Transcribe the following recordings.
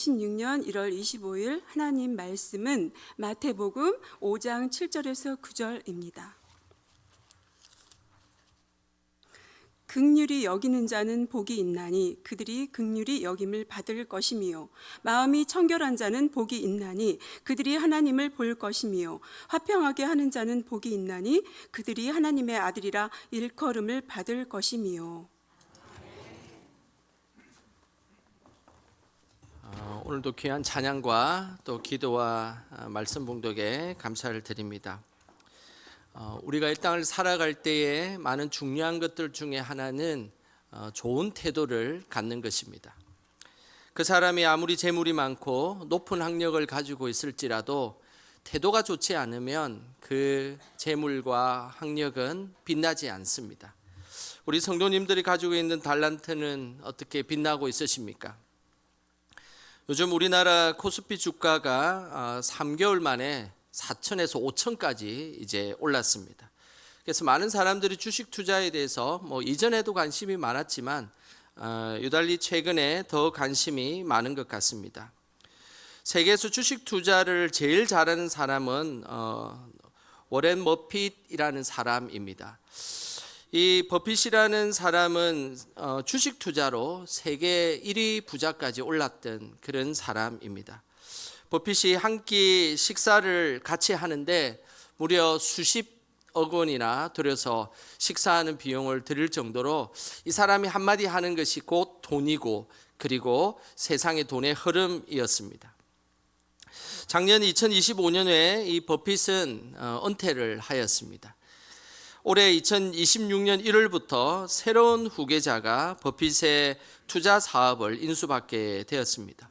2016년 1월 25일 하나님 말씀은 마태복음 5장 7절에서 9절입니다. 긍휼히 여기는 자는 복이 있나니 그들이 긍휼히 여김을 받을 것이미요. 마음이 청결한 자는 복이 있나니 그들이 하나님을 볼 것이미요. 화평하게 하는 자는 복이 있나니 그들이 하나님의 아들이라 일컬음을 받을 것이미요. 오늘도 귀한 찬양과 또 기도와 말씀 봉독에 감사를 드립니다. 우리가 이 땅을 살아갈 때에 많은 중요한 것들 중에 하나는 좋은 태도를 갖는 것입니다. 그 사람이 아무리 재물이 많고 높은 학력을 가지고 있을지라도 태도가 좋지 않으면 그 재물과 학력은 빛나지 않습니다. 우리 성도님들이 가지고 있는 달란트는 어떻게 빛나고 있으십니까? 요즘 우리나라 코스피 주가가 3개월 만에 4천에서 5천까지 이제 올랐습니다. 그래서 많은 사람들이 주식 투자에 대해서 이전에도 관심이 많았지만 유달리 최근에 더 관심이 많은 것 같습니다. 세계에서 주식 투자를 제일 잘하는 사람은 워렌 버핏이라는 사람입니다. 이 버핏이라는 사람은 주식 투자로 세계 1위 부자까지 올랐던 그런 사람입니다. 버핏이 한 끼 식사를 같이 하는데 무려 수십억 원이나 들여서 식사하는 비용을 들일 정도로 이 사람이 한마디 하는 것이 곧 돈이고 그리고 세상의 돈의 흐름이었습니다. 작년 2025년에 이 버핏은 은퇴를 하였습니다. 올해 2026년 1월부터 새로운 후계자가 버핏의 투자 사업을 인수받게 되었습니다.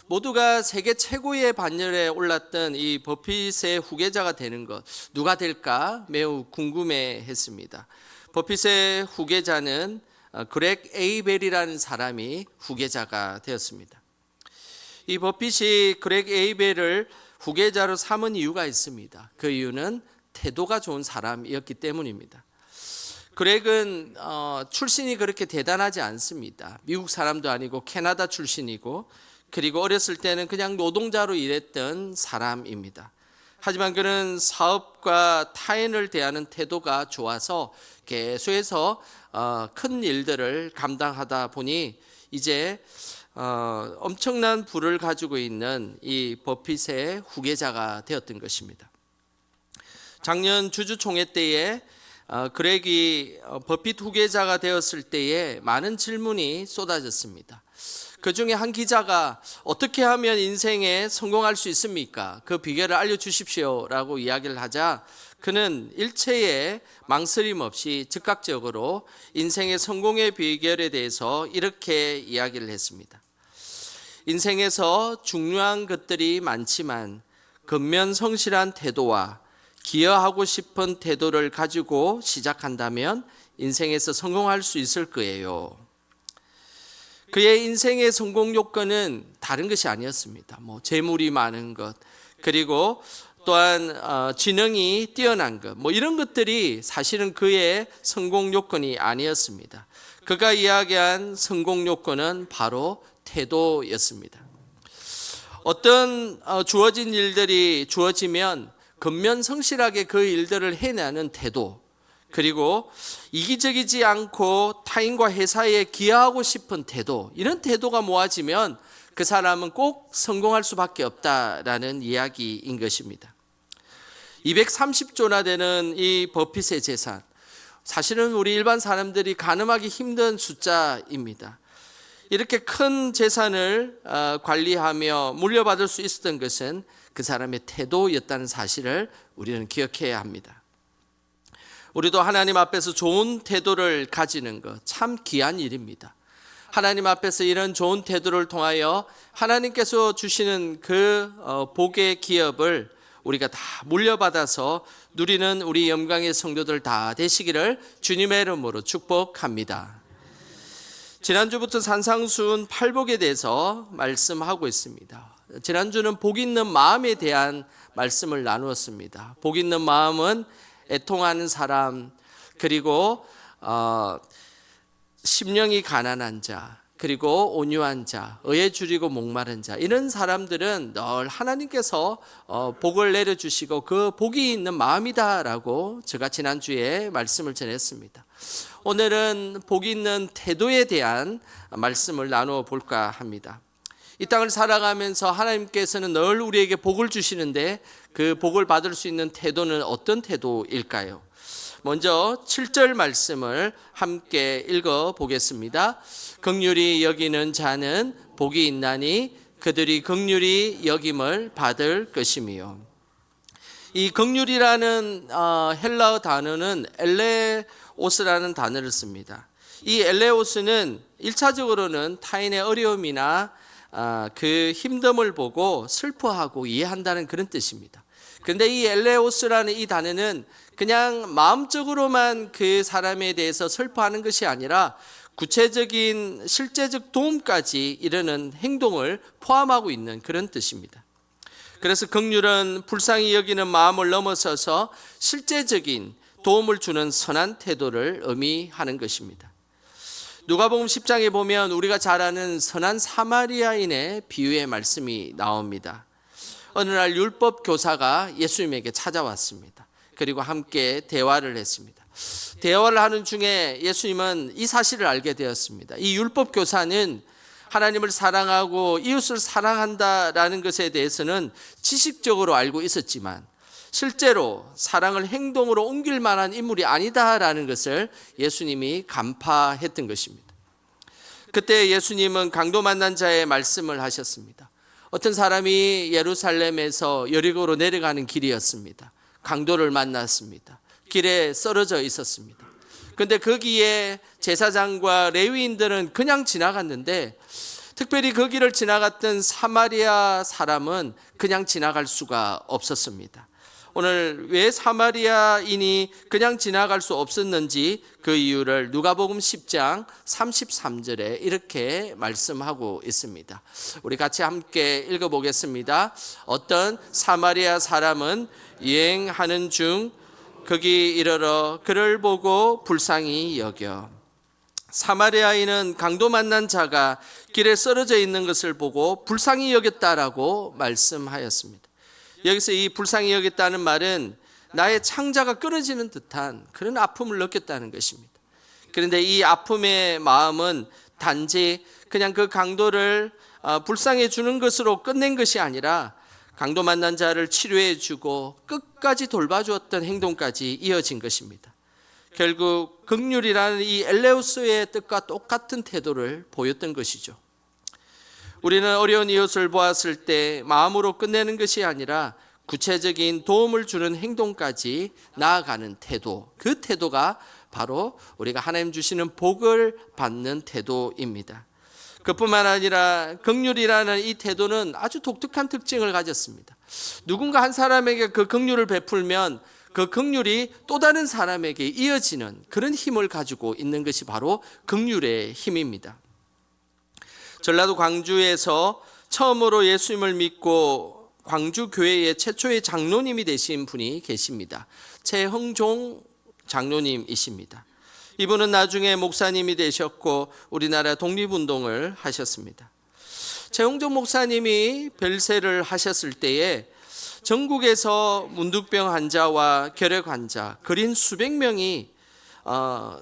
모두가 세계 최고의 반열에 올랐던 이 버핏의 후계자가 되는 것, 누가 될까 매우 궁금해했습니다. 버핏의 후계자는 그렉 에이벨이라는 사람이 후계자가 되었습니다. 이 버핏이 그렉 에이벨을 후계자로 삼은 이유가 있습니다. 그 이유는 태도가 좋은 사람이었기 때문입니다. 그렉은 출신이 그렇게 대단하지 않습니다. 미국 사람도 아니고 캐나다 출신이고 그리고 어렸을 때는 그냥 노동자로 일했던 사람입니다. 하지만 그는 사업과 타인을 대하는 태도가 좋아서 계속해서 큰 일들을 감당하다 보니 이제 엄청난 부를 가지고 있는 이 버핏의 후계자가 되었던 것입니다. 작년 주주총회 때에 그렉이 버핏 후계자가 되었을 때에 많은 질문이 쏟아졌습니다. 그 중에 한 기자가 어떻게 하면 인생에 성공할 수 있습니까? 그 비결을 알려주십시오 라고 이야기를 하자 그는 일체의 망설임 없이 즉각적으로 인생의 성공의 비결에 대해서 이렇게 이야기를 했습니다. 인생에서 중요한 것들이 많지만 근면성실한 태도와 기여하고 싶은 태도를 가지고 시작한다면 인생에서 성공할 수 있을 거예요. 그의 인생의 성공 요건은 다른 것이 아니었습니다. 재물이 많은 것, 그리고 또한 지능이 뛰어난 것, 이런 것들이 사실은 그의 성공 요건이 아니었습니다. 그가 이야기한 성공 요건은 바로 태도였습니다. 어떤 주어진 일들이 주어지면 근면성실하게 그 일들을 해내는 태도, 그리고 이기적이지 않고 타인과 회사에 기여하고 싶은 태도, 이런 태도가 모아지면 그 사람은 꼭 성공할 수밖에 없다라는 이야기인 것입니다. 230조나 되는 이 버핏의 재산, 사실은 우리 일반 사람들이 가늠하기 힘든 숫자입니다. 이렇게 큰 재산을 관리하며 물려받을 수 있었던 것은 그 사람의 태도였다는 사실을 우리는 기억해야 합니다. 우리도 하나님 앞에서 좋은 태도를 가지는 것 참 귀한 일입니다. 하나님 앞에서 이런 좋은 태도를 통하여 하나님께서 주시는 그 복의 기업을 우리가 다 물려받아서 누리는 우리 영광의 성도들 다 되시기를 주님의 이름으로 축복합니다. 지난주부터 산상수훈 팔복에 대해서 말씀하고 있습니다. 지난주는 복 있는 마음에 대한 말씀을 나누었습니다. 복 있는 마음은 애통하는 사람, 그리고 심령이 가난한 자, 그리고 온유한 자, 의에 줄이고 목마른 자, 이런 사람들은 늘 하나님께서 복을 내려주시고 그 복이 있는 마음이다라고 제가 지난주에 말씀을 전했습니다. 오늘은 복이 있는 태도에 대한 말씀을 나누어 볼까 합니다. 이 땅을 살아가면서 하나님께서는 늘 우리에게 복을 주시는데 그 복을 받을 수 있는 태도는 어떤 태도일까요? 먼저 7절 말씀을 함께 읽어 보겠습니다. 긍휼히 여기는 자는 복이 있나니 그들이 긍휼히 여김을 받을 것이며. 이 긍휼이라는 헬라어 단어는 엘레오스라는 단어를 씁니다. 이 엘레오스는 1차적으로는 타인의 어려움이나 그 힘듦을 보고 슬퍼하고 이해한다는 그런 뜻입니다. 그런데 이 엘레오스라는 이 단어는 그냥 마음적으로만 그 사람에 대해서 슬퍼하는 것이 아니라 구체적인 실제적 도움까지 이르는 행동을 포함하고 있는 그런 뜻입니다. 그래서 긍휼은 불쌍히 여기는 마음을 넘어서서 실제적인 도움을 주는 선한 태도를 의미하는 것입니다. 누가복음 10장에 보면 우리가 잘 아는 선한 사마리아인의 비유의 말씀이 나옵니다. 어느 날 율법 교사가 예수님에게 찾아왔습니다. 그리고 함께 대화를 했습니다. 대화를 하는 중에 예수님은 이 사실을 알게 되었습니다. 이 율법 교사는 하나님을 사랑하고 이웃을 사랑한다라는 것에 대해서는 지식적으로 알고 있었지만 실제로 사랑을 행동으로 옮길 만한 인물이 아니다라는 것을 예수님이 간파했던 것입니다. 그때 예수님은 강도 만난 자의 말씀을 하셨습니다. 어떤 사람이 예루살렘에서 여리고로 내려가는 길이었습니다. 강도를 만났습니다. 길에 쓰러져 있었습니다. 그런데 거기에 제사장과 레위인들은 그냥 지나갔는데 특별히 그 길을 지나갔던 사마리아 사람은 그냥 지나갈 수가 없었습니다. 오늘 왜 사마리아인이 그냥 지나갈 수 없었는지 그 이유를 누가복음 10장 33절에 이렇게 말씀하고 있습니다. 우리 같이 함께 읽어보겠습니다. 어떤 사마리아 사람은 여행하는 중 거기 이르러 그를 보고 불쌍히 여겨. 사마리아인은 강도 만난 자가 길에 쓰러져 있는 것을 보고 불쌍히 여겼다라고 말씀하였습니다. 여기서 이 불쌍히 여겼다는 말은 나의 창자가 끊어지는 듯한 그런 아픔을 느꼈다는 것입니다. 그런데 이 아픔의 마음은 단지 그냥 그 강도를 불쌍해 주는 것으로 끝낸 것이 아니라 강도 만난 자를 치료해 주고 끝까지 돌봐주었던 행동까지 이어진 것입니다. 결국 긍휼이라는 이 엘레우스의 뜻과 똑같은 태도를 보였던 것이죠. 우리는 어려운 이웃을 보았을 때 마음으로 끝내는 것이 아니라 구체적인 도움을 주는 행동까지 나아가는 태도, 그 태도가 바로 우리가 하나님 주시는 복을 받는 태도입니다. 그뿐만 아니라 긍휼이라는 이 태도는 아주 독특한 특징을 가졌습니다. 누군가 한 사람에게 그 긍휼을 베풀면 그 긍휼이 또 다른 사람에게 이어지는 그런 힘을 가지고 있는 것이 바로 긍휼의 힘입니다. 전라도 광주에서 처음으로 예수님을 믿고 광주 교회의 최초의 장로님이 되신 분이 계십니다. 최흥종 장로님이십니다. 이분은 나중에 목사님이 되셨고 우리나라 독립운동을 하셨습니다. 최흥종 목사님이 별세를 하셨을 때에 전국에서 문득병 환자와 결핵 환자, 거린 수백 명이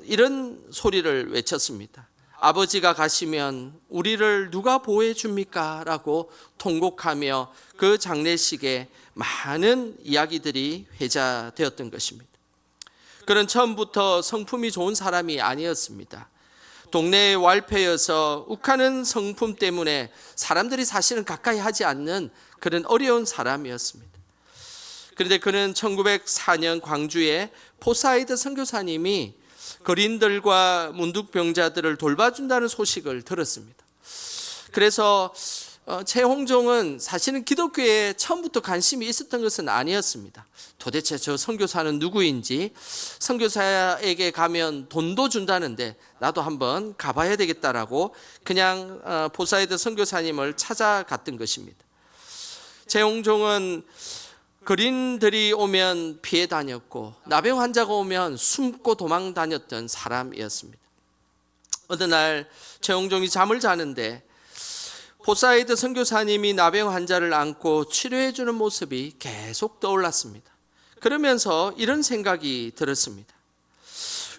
이런 소리를 외쳤습니다. 아버지가 가시면 우리를 누가 보호해 줍니까? 라고 통곡하며 그 장례식에 많은 이야기들이 회자되었던 것입니다. 그는 처음부터 성품이 좋은 사람이 아니었습니다. 동네의 왈패여서 욱하는 성품 때문에 사람들이 사실은 가까이 하지 않는 그런 어려운 사람이었습니다. 그런데 그는 1904년 광주에 포사이드 선교사님이 거린들과 문득병자들을 돌봐준다는 소식을 들었습니다. 그래서 최홍종은 사실은 기독교에 처음부터 관심이 있었던 것은 아니었습니다. 도대체 저 선교사는 누구인지, 선교사에게 가면 돈도 준다는데 나도 한번 가봐야 되겠다라고 그냥 포사이드 선교사님을 찾아갔던 것입니다. 최홍종은 거린들이 오면 피해 다녔고 나병 환자가 오면 숨고 도망 다녔던 사람이었습니다. 어느 날 최홍종이 잠을 자는데 포사이드 선교사님이 나병 환자를 안고 치료해 주는 모습이 계속 떠올랐습니다. 그러면서 이런 생각이 들었습니다.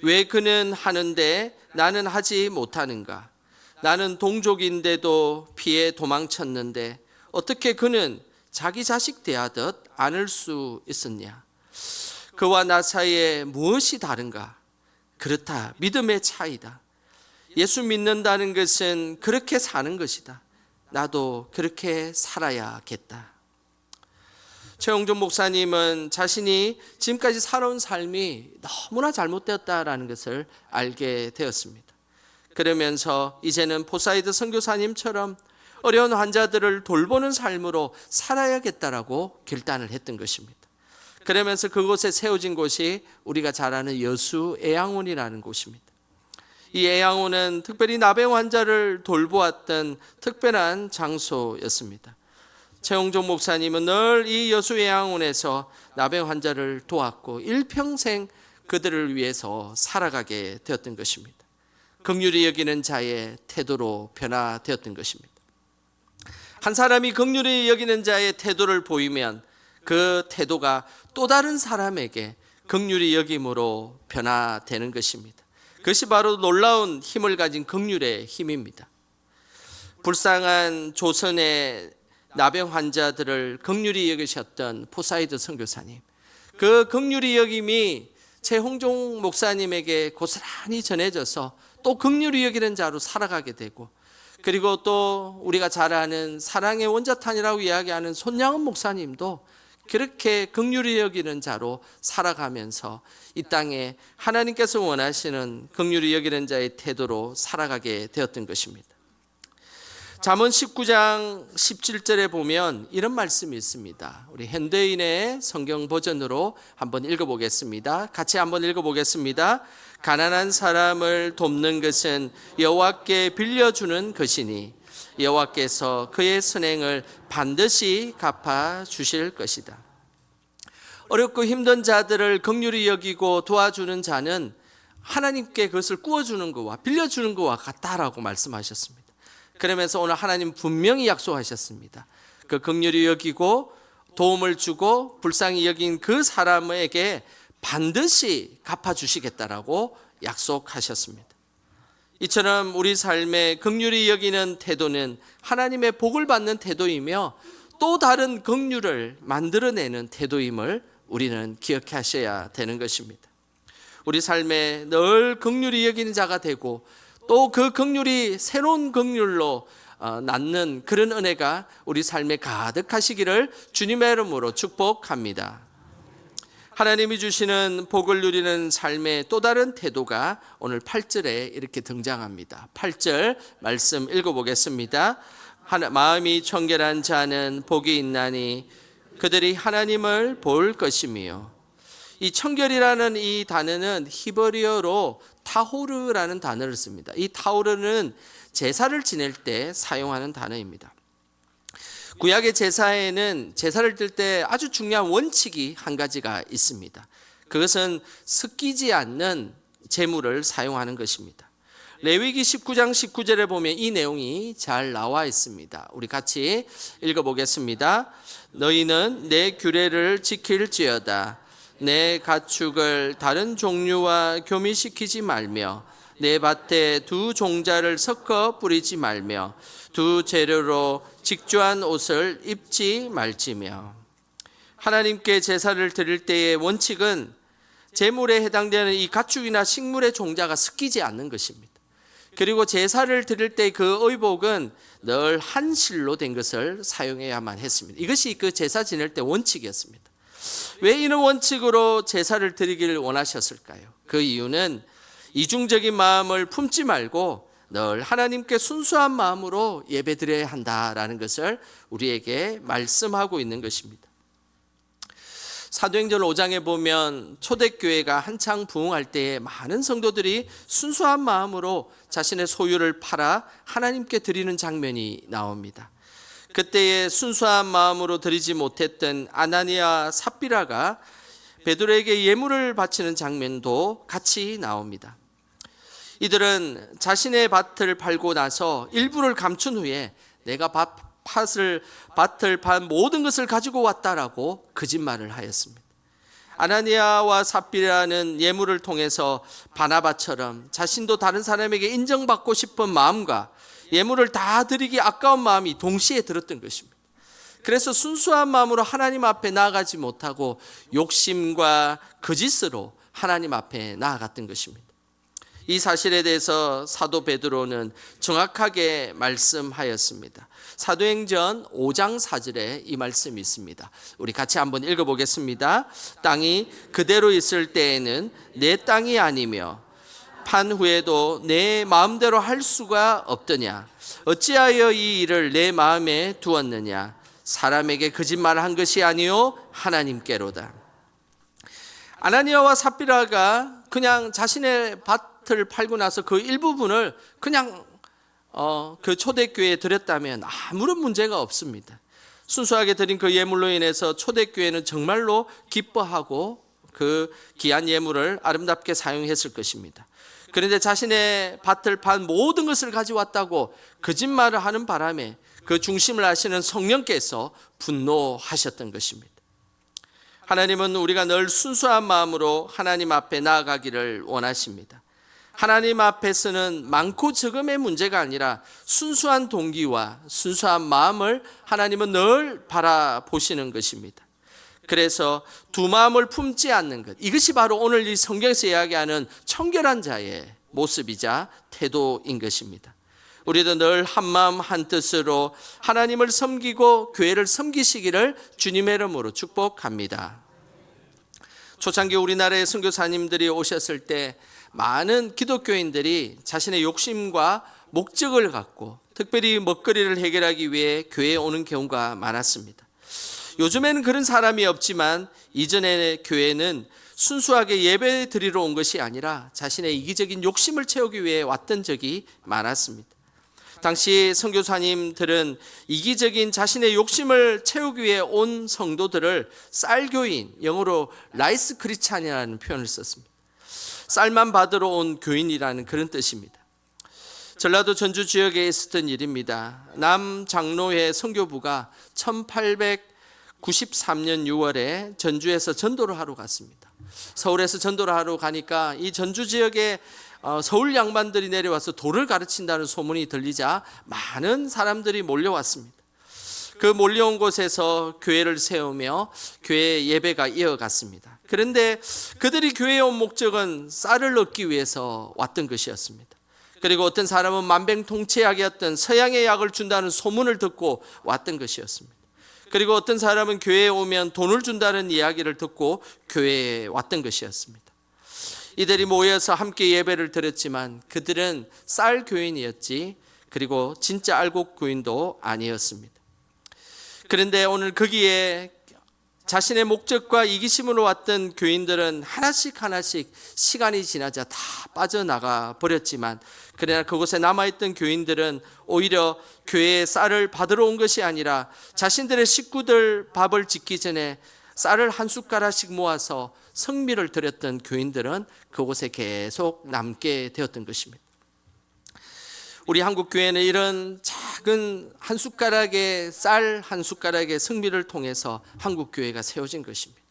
왜 그는 하는데 나는 하지 못하는가? 나는 동족인데도 피해 도망쳤는데 어떻게 그는 자기 자식 대하듯 안을 수 있었냐? 그와 나 사이에 무엇이 다른가? 그렇다. 믿음의 차이다. 예수 믿는다는 것은 그렇게 사는 것이다. 나도 그렇게 살아야겠다. 최홍준 목사님은 자신이 지금까지 살아온 삶이 너무나 잘못되었다라는 것을 알게 되었습니다. 그러면서 이제는 포사이드 선교사님처럼 어려운 환자들을 돌보는 삶으로 살아야겠다라고 결단을 했던 것입니다. 그러면서 그곳에 세워진 곳이 우리가 잘 아는 여수 애양원이라는 곳입니다. 이 애양원은 특별히 나병 환자를 돌보았던 특별한 장소였습니다. 최홍종 목사님은 늘 이 여수 애양원에서 나병 환자를 도왔고 일평생 그들을 위해서 살아가게 되었던 것입니다. 긍휼히 여기는 자의 태도로 변화되었던 것입니다. 한 사람이 긍휼히 여기는 자의 태도를 보이면 그 태도가 또 다른 사람에게 긍휼히 여김으로 변화되는 것입니다. 그것이 바로 놀라운 힘을 가진 긍휼의 힘입니다. 불쌍한 조선의 나병 환자들을 긍휼히 여기셨던 포사이드 선교사님, 그 긍휼히 여김이 최홍종 목사님에게 고스란히 전해져서 또 긍휼히 여기는 자로 살아가게 되고, 그리고 또 우리가 잘 아는 사랑의 원자탄이라고 이야기하는 손양은 목사님도 그렇게 긍휼히 여기는 자로 살아가면서 이 땅에 하나님께서 원하시는 긍휼히 여기는 자의 태도로 살아가게 되었던 것입니다. 잠언 19장 17절에 보면 이런 말씀이 있습니다. 우리 현대인의 성경 버전으로 한번 읽어보겠습니다. 같이 한번 읽어보겠습니다. 가난한 사람을 돕는 것은 여호와께 빌려주는 것이니 여호와께서 그의 선행을 반드시 갚아 주실 것이다. 어렵고 힘든 자들을 긍휼히 여기고 도와주는 자는 하나님께 그것을 꾸어주는 것과 빌려주는 것과 같다라고 말씀하셨습니다. 그러면서 오늘 하나님 분명히 약속하셨습니다. 그 긍휼히 여기고 도움을 주고 불쌍히 여긴 그 사람에게 반드시 갚아주시겠다라고 약속하셨습니다. 이처럼 우리 삶의 긍휼히 여기는 태도는 하나님의 복을 받는 태도이며 또 다른 긍휼을 만들어내는 태도임을 우리는 기억하셔야 되는 것입니다. 우리 삶에 늘 긍휼히 여기는 자가 되고 또 그 긍휼이 새로운 긍휼로 낳는 그런 은혜가 우리 삶에 가득하시기를 주님의 이름으로 축복합니다. 하나님이 주시는 복을 누리는 삶의 또 다른 태도가 오늘 8절에 이렇게 등장합니다. 8절 말씀 읽어보겠습니다. 마음이 청결한 자는 복이 있나니 그들이 하나님을 볼 것이며. 이 청결이라는 이 단어는 히브리어로 타호르라는 단어를 씁니다. 이 타호르는 제사를 지낼 때 사용하는 단어입니다. 구약의 제사에는 제사를 드릴 때 아주 중요한 원칙이 한 가지가 있습니다. 그것은 섞이지 않는 제물을 사용하는 것입니다. 레위기 19장 19절에 보면 이 내용이 잘 나와 있습니다. 우리 같이 읽어보겠습니다. 너희는 내 규례를 지킬지어다. 내 가축을 다른 종류와 교미시키지 말며 내 밭에 두 종자를 섞어 뿌리지 말며 두 재료로 직조한 옷을 입지 말지며. 하나님께 제사를 드릴 때의 원칙은 제물에 해당되는 이 가축이나 식물의 종자가 섞이지 않는 것입니다. 그리고 제사를 드릴 때 그 의복은 늘 한 실로 된 것을 사용해야만 했습니다. 이것이 그 제사 지낼 때 원칙이었습니다. 왜 이런 원칙으로 제사를 드리기를 원하셨을까요? 그 이유는 이중적인 마음을 품지 말고 늘 하나님께 순수한 마음으로 예배드려야 한다라는 것을 우리에게 말씀하고 있는 것입니다. 사도행전 5장에 보면 초대교회가 한창 부흥할 때에 많은 성도들이 순수한 마음으로 자신의 소유를 팔아 하나님께 드리는 장면이 나옵니다. 그때의 순수한 마음으로 드리지 못했던 아나니아 삽비라가 베드로에게 예물을 바치는 장면도 같이 나옵니다. 이들은 자신의 밭을 팔고 나서 일부를 감춘 후에 내가 밭을 판 모든 것을 가지고 왔다라고 거짓말을 하였습니다. 아나니아와 삽비라는 예물을 통해서 바나바처럼 자신도 다른 사람에게 인정받고 싶은 마음과 예물을 다 드리기 아까운 마음이 동시에 들었던 것입니다. 그래서 순수한 마음으로 하나님 앞에 나아가지 못하고 욕심과 거짓으로 하나님 앞에 나아갔던 것입니다. 이 사실에 대해서 사도 베드로는 정확하게 말씀하였습니다. 사도행전 5장 4절에 이 말씀이 있습니다. 우리 같이 한번 읽어보겠습니다. 땅이 그대로 있을 때에는 내 땅이 아니며 판 후에도 내 마음대로 할 수가 없더냐. 어찌하여 이 일을 내 마음에 두었느냐. 사람에게 거짓말한 것이 아니요 하나님께로다. 아나니아와 삽비라가 그냥 자신의 밭을 팔고 나서 그 일부분을 그냥 그 초대교회에 드렸다면 아무런 문제가 없습니다. 순수하게 드린 그 예물로 인해서 초대교회는 정말로 기뻐하고 그 귀한 예물을 아름답게 사용했을 것입니다. 그런데 자신의 밭을 판 모든 것을 가져왔다고 거짓말을 하는 바람에 그 중심을 아시는 성령께서 분노하셨던 것입니다. 하나님은 우리가 늘 순수한 마음으로 하나님 앞에 나아가기를 원하십니다. 하나님 앞에서는 많고 적음의 문제가 아니라 순수한 동기와 순수한 마음을 하나님은 늘 바라보시는 것입니다. 그래서 두 마음을 품지 않는 것, 이것이 바로 오늘 이 성경에서 이야기하는 청결한 자의 모습이자 태도인 것입니다. 우리도 늘 한마음 한뜻으로 하나님을 섬기고 교회를 섬기시기를 주님의 이름으로 축복합니다. 초창기 우리나라의 선교사님들이 오셨을 때 많은 기독교인들이 자신의 욕심과 목적을 갖고 특별히 먹거리를 해결하기 위해 교회에 오는 경우가 많았습니다. 요즘에는 그런 사람이 없지만 이전의 교회는 순수하게 예배 드리러 온 것이 아니라 자신의 이기적인 욕심을 채우기 위해 왔던 적이 많았습니다. 당시 선교사님들은 이기적인 자신의 욕심을 채우기 위해 온 성도들을 쌀교인, 영어로 라이스 크리스찬이라는 표현을 썼습니다. 쌀만 받으러 온 교인이라는 그런 뜻입니다. 전라도 전주 지역에 있었던 일입니다. 남장로회 선교부가 1893년 6월에 전주에서 전도를 하러 갔습니다. 서울에서 전도를 하러 가니까 이 전주 지역에 서울 양반들이 내려와서 도를 가르친다는 소문이 들리자 많은 사람들이 몰려왔습니다. 그 몰려온 곳에서 교회를 세우며 교회 예배가 이어갔습니다. 그런데 그들이 교회에 온 목적은 쌀을 얻기 위해서 왔던 것이었습니다. 그리고 어떤 사람은 만병통치약이었던 서양의 약을 준다는 소문을 듣고 왔던 것이었습니다. 그리고 어떤 사람은 교회에 오면 돈을 준다는 이야기를 듣고 교회에 왔던 것이었습니다. 이들이 모여서 함께 예배를 드렸지만 그들은 쌀 교인이었지 그리고 진짜 알곡 교인도 아니었습니다. 그런데 오늘 거기에 자신의 목적과 이기심으로 왔던 교인들은 하나씩 시간이 지나자 다 빠져나가 버렸지만 그러나 그곳에 남아있던 교인들은 오히려 교회에 쌀을 받으러 온 것이 아니라 자신들의 식구들 밥을 짓기 전에 쌀을 한 숟가락씩 모아서 성미를 드렸던 교인들은 그곳에 계속 남게 되었던 것입니다. 우리 한국 교회는 이런 작은 한 숟가락의 쌀 한 숟가락의 성미를 통해서 한국 교회가 세워진 것입니다.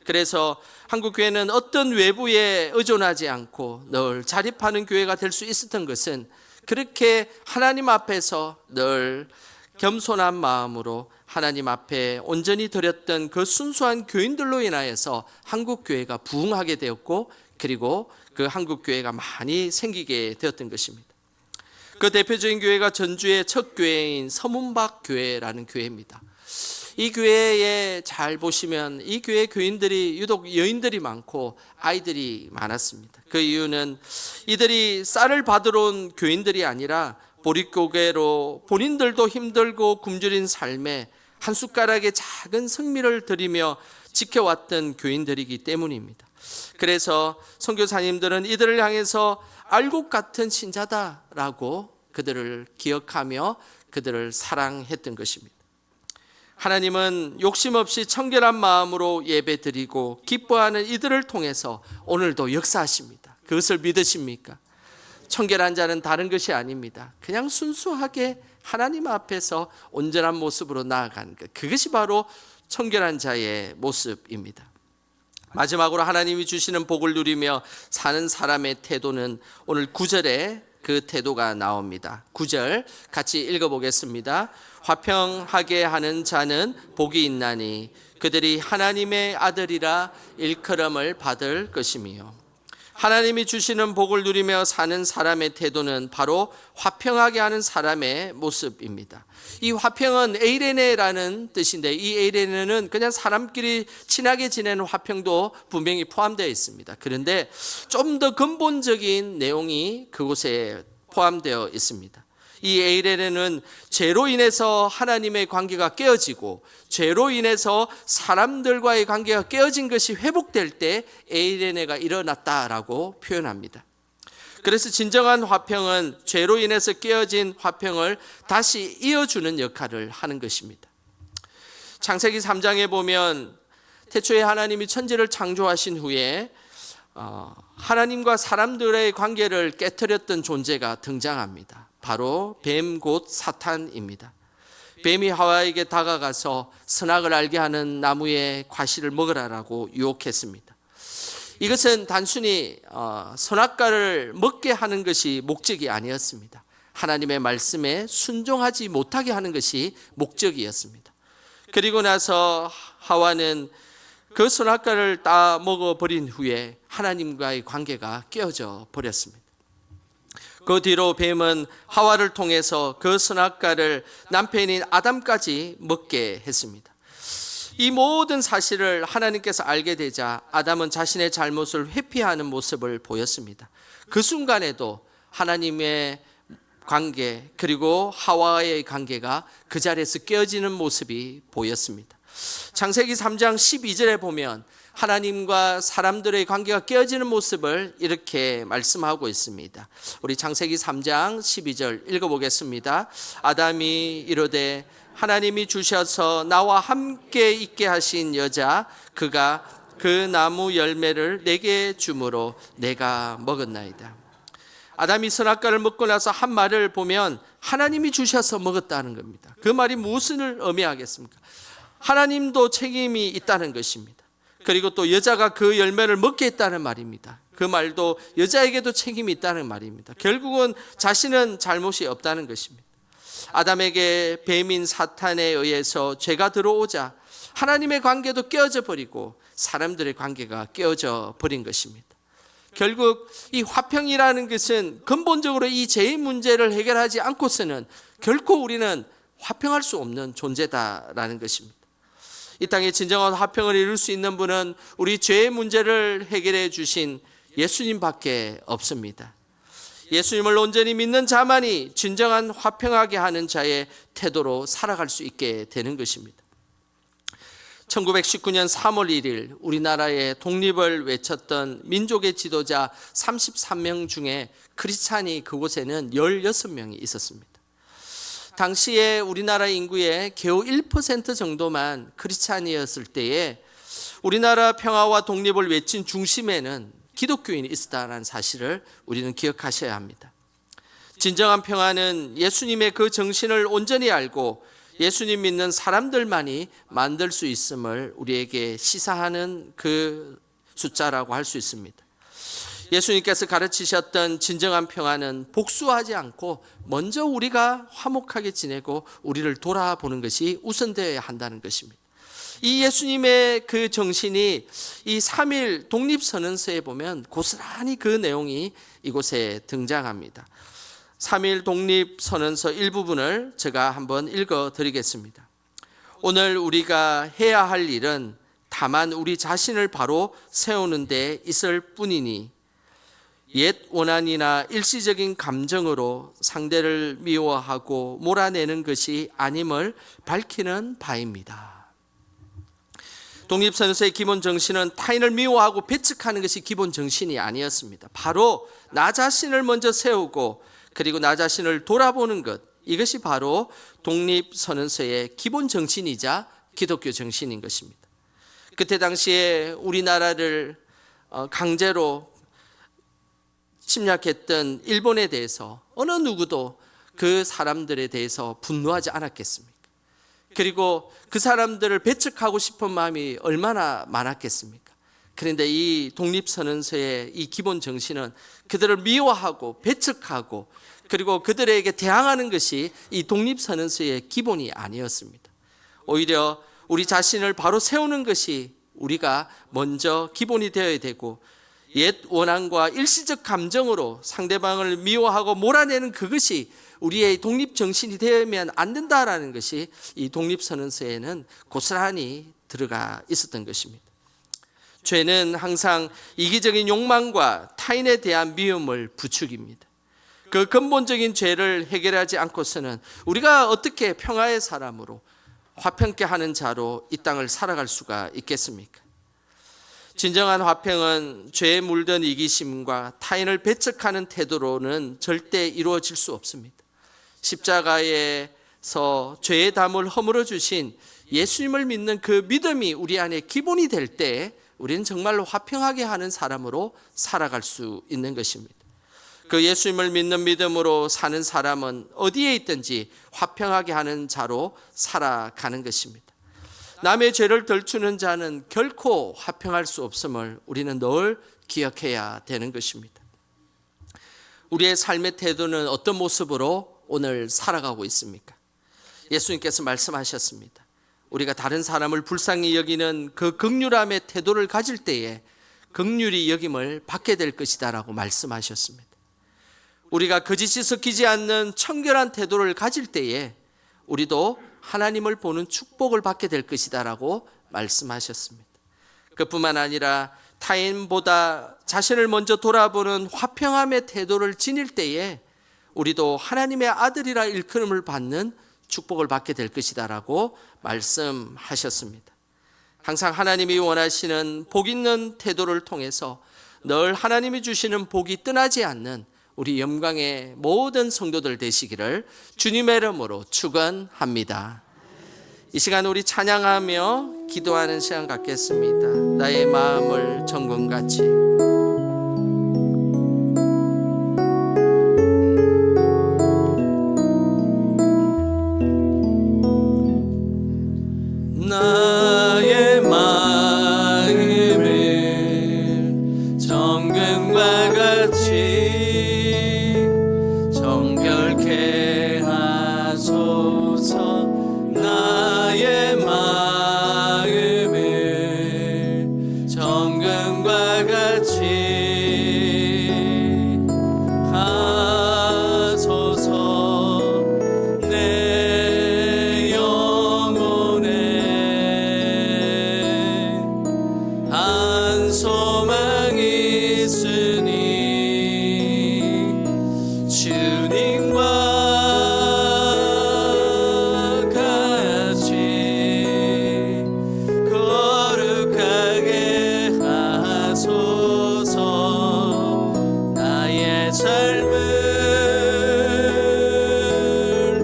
그래서 한국 교회는 어떤 외부에 의존하지 않고 늘 자립하는 교회가 될 수 있었던 것은 그렇게 하나님 앞에서 늘 겸손한 마음으로 하나님 앞에 온전히 드렸던 그 순수한 교인들로 인하여서 한국 교회가 부흥하게 되었고 그리고 그 한국 교회가 많이 생기게 되었던 것입니다. 그 대표적인 교회가 전주의 첫 교회인 서문박 교회라는 교회입니다. 이 교회에 잘 보시면 이 교회 교인들이 유독 여인들이 많고 아이들이 많았습니다. 그 이유는 이들이 쌀을 받으러 온 교인들이 아니라 보릿고개로 본인들도 힘들고 굶주린 삶에 한 숟가락의 작은 성미를 드리며 지켜왔던 교인들이기 때문입니다. 그래서 선교사님들은 이들을 향해서 알곡 같은 신자다라고 그들을 기억하며 그들을 사랑했던 것입니다. 하나님은 욕심 없이 청결한 마음으로 예배드리고 기뻐하는 이들을 통해서 오늘도 역사하십니다. 그것을 믿으십니까? 청결한 자는 다른 것이 아닙니다. 그냥 순수하게 하나님 앞에서 온전한 모습으로 나아가는 것, 그것이 바로 청결한 자의 모습입니다. 마지막으로 하나님이 주시는 복을 누리며 사는 사람의 태도는 오늘 9절에 그 태도가 나옵니다. 9절 같이 읽어보겠습니다. 화평하게 하는 자는 복이 있나니 그들이 하나님의 아들이라 일컬음을 받을 것이며, 하나님이 주시는 복을 누리며 사는 사람의 태도는 바로 화평하게 하는 사람의 모습입니다. 이 화평은 에이레네라는 뜻인데, 이 에이레네는 그냥 사람끼리 친하게 지내는 화평도 분명히 포함되어 있습니다. 그런데 좀 더 근본적인 내용이 그곳에 포함되어 있습니다. 이 에이레네는 죄로 인해서 하나님의 관계가 깨어지고 죄로 인해서 사람들과의 관계가 깨어진 것이 회복될 때 에이레네가 일어났다라고 표현합니다. 그래서 진정한 화평은 죄로 인해서 깨어진 화평을 다시 이어주는 역할을 하는 것입니다. 창세기 3장에 보면 태초에 하나님이 천지를 창조하신 후에 하나님과 사람들의 관계를 깨뜨렸던 존재가 등장합니다. 바로 뱀 곧 사탄입니다. 뱀이 하와에게 다가가서 선악을 알게 하는 나무의 과실을 먹으라라고 유혹했습니다. 이것은 단순히 선악과를 먹게 하는 것이 목적이 아니었습니다. 하나님의 말씀에 순종하지 못하게 하는 것이 목적이었습니다. 그리고 나서 하와는 그 선악과를 따 먹어버린 후에 하나님과의 관계가 깨어져 버렸습니다. 그 뒤로 뱀은 하와를 통해서 그 선악과를 남편인 아담까지 먹게 했습니다. 이 모든 사실을 하나님께서 알게 되자 아담은 자신의 잘못을 회피하는 모습을 보였습니다. 그 순간에도 하나님의 관계 그리고 하와의 관계가 그 자리에서 깨어지는 모습이 보였습니다. 창세기 3장 12절에 보면 하나님과 사람들의 관계가 깨어지는 모습을 이렇게 말씀하고 있습니다. 우리 창세기 3장 12절 읽어보겠습니다. 아담이 이르되 하나님이 주셔서 나와 함께 있게 하신 여자 그가 그 나무 열매를 내게 주므로 내가 먹었나이다. 아담이 선악과를 먹고 나서 한 말을 보면 하나님이 주셔서 먹었다는 겁니다. 그 말이 무엇을 의미하겠습니까? 하나님도 책임이 있다는 것입니다. 그리고 또 여자가 그 열매를 먹게 했다는 말입니다. 그 말도 여자에게도 책임이 있다는 말입니다. 결국은 자신은 잘못이 없다는 것입니다. 아담에게 뱀인 사탄에 의해서 죄가 들어오자 하나님의 관계도 깨어져 버리고 사람들의 관계가 깨어져 버린 것입니다. 결국 이 화평이라는 것은 근본적으로 이 죄의 문제를 해결하지 않고서는 결코 우리는 화평할 수 없는 존재다라는 것입니다. 이 땅에 진정한 화평을 이룰 수 있는 분은 우리 죄의 문제를 해결해 주신 예수님밖에 없습니다. 예수님을 온전히 믿는 자만이 진정한 화평하게 하는 자의 태도로 살아갈 수 있게 되는 것입니다. 1919년 3월 1일 우리나라의 독립을 외쳤던 민족의 지도자 33명 중에 크리스찬이 그곳에는 16명이 있었습니다. 당시에 우리나라 인구의 겨우 1% 정도만 크리스찬이었을 때에 우리나라 평화와 독립을 외친 중심에는 기독교인이 있었다는 사실을 우리는 기억하셔야 합니다. 진정한 평화는 예수님의 그 정신을 온전히 알고 예수님 믿는 사람들만이 만들 수 있음을 우리에게 시사하는 그 숫자라고 할 수 있습니다. 예수님께서 가르치셨던 진정한 평화는 복수하지 않고 먼저 우리가 화목하게 지내고 우리를 돌아보는 것이 우선되어야 한다는 것입니다. 이 예수님의 그 정신이 이 3일 독립선언서에 보면 고스란히 그 내용이 이곳에 등장합니다. 3일 독립선언서 일부분을 제가 한번 읽어드리겠습니다. 오늘 우리가 해야 할 일은 다만 우리 자신을 바로 세우는 데 있을 뿐이니 옛 원한이나 일시적인 감정으로 상대를 미워하고 몰아내는 것이 아님을 밝히는 바입니다. 독립선언서의 기본 정신은 타인을 미워하고 배척하는 것이 기본 정신이 아니었습니다. 바로 나 자신을 먼저 세우고 그리고 나 자신을 돌아보는 것, 이것이 바로 독립선언서의 기본 정신이자 기독교 정신인 것입니다. 그때 당시에 우리나라를 강제로 침략했던 일본에 대해서 어느 누구도 그 사람들에 대해서 분노하지 않았겠습니까? 그리고 그 사람들을 배척하고 싶은 마음이 얼마나 많았겠습니까? 그런데 이 독립선언서의 이 기본 정신은 그들을 미워하고 배척하고 그리고 그들에게 대항하는 것이 이 독립선언서의 기본이 아니었습니다. 오히려 우리 자신을 바로 세우는 것이 우리가 먼저 기본이 되어야 되고, 옛 원한과 일시적 감정으로 상대방을 미워하고 몰아내는 그것이 우리의 독립정신이 되면 안 된다라는 것이 이 독립선언서에는 고스란히 들어가 있었던 것입니다. 죄는 항상 이기적인 욕망과 타인에 대한 미움을 부추깁니다. 그 근본적인 죄를 해결하지 않고서는 우리가 어떻게 평화의 사람으로 화평케 하는 자로 이 땅을 살아갈 수가 있겠습니까? 진정한 화평은 죄에 물든 이기심과 타인을 배척하는 태도로는 절대 이루어질 수 없습니다. 십자가에서 죄의 담을 허물어 주신 예수님을 믿는 그 믿음이 우리 안에 기본이 될 때 우리는 정말로 화평하게 하는 사람으로 살아갈 수 있는 것입니다. 그 예수님을 믿는 믿음으로 사는 사람은 어디에 있든지 화평하게 하는 자로 살아가는 것입니다. 남의 죄를 덜추는 자는 결코 화평할 수 없음을 우리는 늘 기억해야 되는 것입니다. 우리의 삶의 태도는 어떤 모습으로 오늘 살아가고 있습니까? 예수님께서 말씀하셨습니다. 우리가 다른 사람을 불쌍히 여기는 그 긍휼함의 태도를 가질 때에 긍휼히 여김을 받게 될 것이다 라고 말씀하셨습니다. 우리가 거짓이 섞이지 않는 청결한 태도를 가질 때에 우리도 하나님을 보는 축복을 받게 될 것이다 라고 말씀하셨습니다. 그뿐만 아니라 타인보다 자신을 먼저 돌아보는 화평함의 태도를 지닐 때에 우리도 하나님의 아들이라 일컬음을 받는 축복을 받게 될 것이다 라고 말씀하셨습니다. 항상 하나님이 원하시는 복 있는 태도를 통해서 늘 하나님이 주시는 복이 떠나지 않는 우리 영광의 모든 성도들 되시기를 주님의 이름으로 축원합니다. 이 시간 우리 찬양하며 기도하는 시간 갖겠습니다. 나의 마음을 정금같이. 나의 마음을 정금과 같이 정결케 하소서. 나의 마음을 정금과 같이 하소서. 내 영혼에 한 소망이 있으니 주님과 같이 거룩하게 하소서. 나의 삶을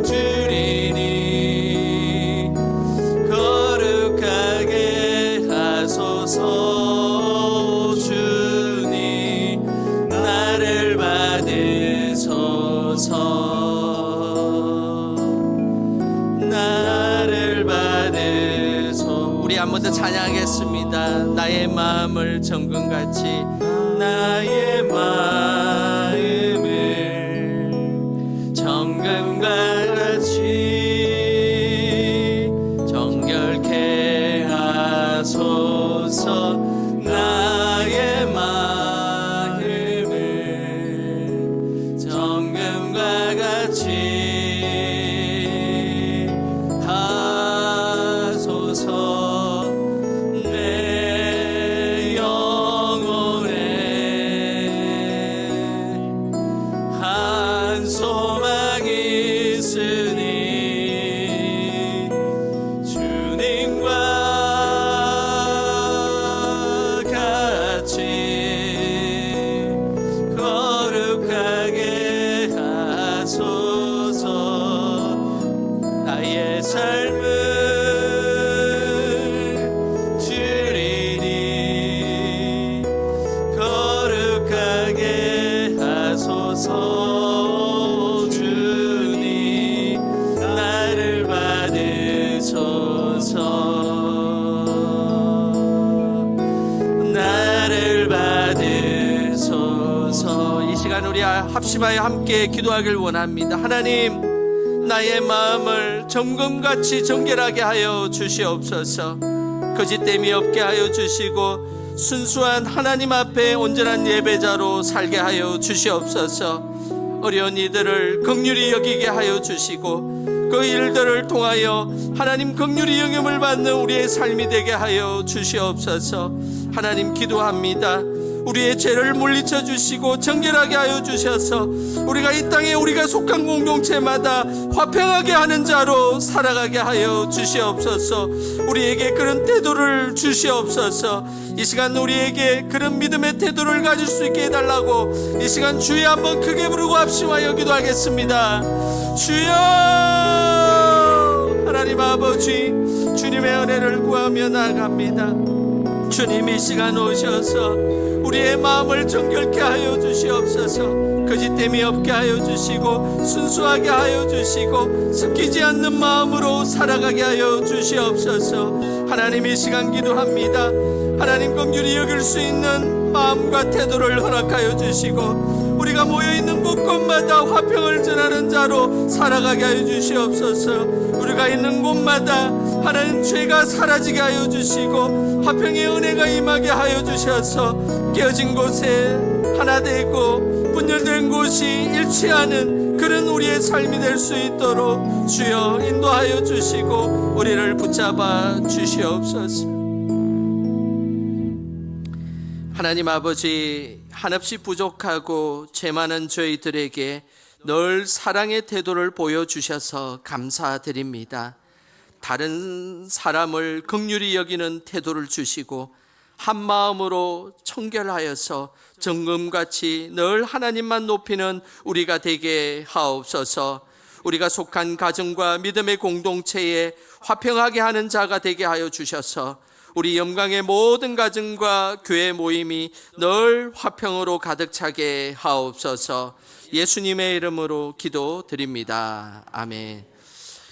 드리니 거룩하게 하소서. 주님 나를 받으소서. 나를 받으소서. 우리 한 번 더 찬양하겠습니다. 나의 마음을 정금같이. 나의 마음을 정금과 같이 정결케 하소서. 나의 마음을 정금과 같이 하소서. 내 영혼에 우리가 합심하여 함께 기도하길 원합니다. 하나님, 나의 마음을 점검같이 정결하게 하여 주시옵소서. 거짓됨이 없게 하여 주시고 순수한 하나님 앞에 온전한 예배자로 살게 하여 주시옵소서. 어려운 이들을 긍휼히 여기게 하여 주시고 그 일들을 통하여 하나님 긍휼히 영임을 받는 우리의 삶이 되게 하여 주시옵소서. 하나님, 기도합니다. 우리의 죄를 물리쳐 주시고 정결하게 하여 주셔서 우리가 이 땅에 우리가 속한 공동체마다 화평하게 하는 자로 살아가게 하여 주시옵소서. 우리에게 그런 태도를 주시옵소서. 이 시간 우리에게 그런 믿음의 태도를 가질 수 있게 해달라고 이 시간 주여 한번 크게 부르고 합심하여 기도하겠습니다. 주여, 하나님 아버지, 주님의 은혜를 구하며 나아갑니다. 주님, 이 시간 오셔서 우리의 마음을 정결케 하여 주시옵소서. 거짓됨이 없게 하여 주시고 순수하게 하여 주시고 섞이지 않는 마음으로 살아가게 하여 주시옵소서. 하나님, 이 시간 기도합니다. 하나님, 긍휼히 여길 수 있는 마음과 태도를 허락하여 주시고 우리가 모여있는 곳곳마다 화평을 전하는 자로 살아가게 하여 주시옵소서. 우리가 있는 곳마다 하나님 죄가 사라지게 하여 주시고 화평의 은혜가 임하게 하여 주셔서 깨어진 곳에 하나 되고 분열된 곳이 일치하는 그런 우리의 삶이 될 수 있도록 주여 인도하여 주시고 우리를 붙잡아 주시옵소서. 하나님 아버지, 한없이 부족하고 죄 많은 저희들에게 늘 사랑의 태도를 보여주셔서 감사드립니다. 다른 사람을 긍휼히 여기는 태도를 주시고 한 마음으로 청결하여서 정금같이 늘 하나님만 높이는 우리가 되게 하옵소서. 우리가 속한 가정과 믿음의 공동체에 화평하게 하는 자가 되게 하여 주셔서 우리 영광의 모든 가정과 교회 모임이 늘 화평으로 가득 차게 하옵소서. 예수님의 이름으로 기도드립니다. 아멘.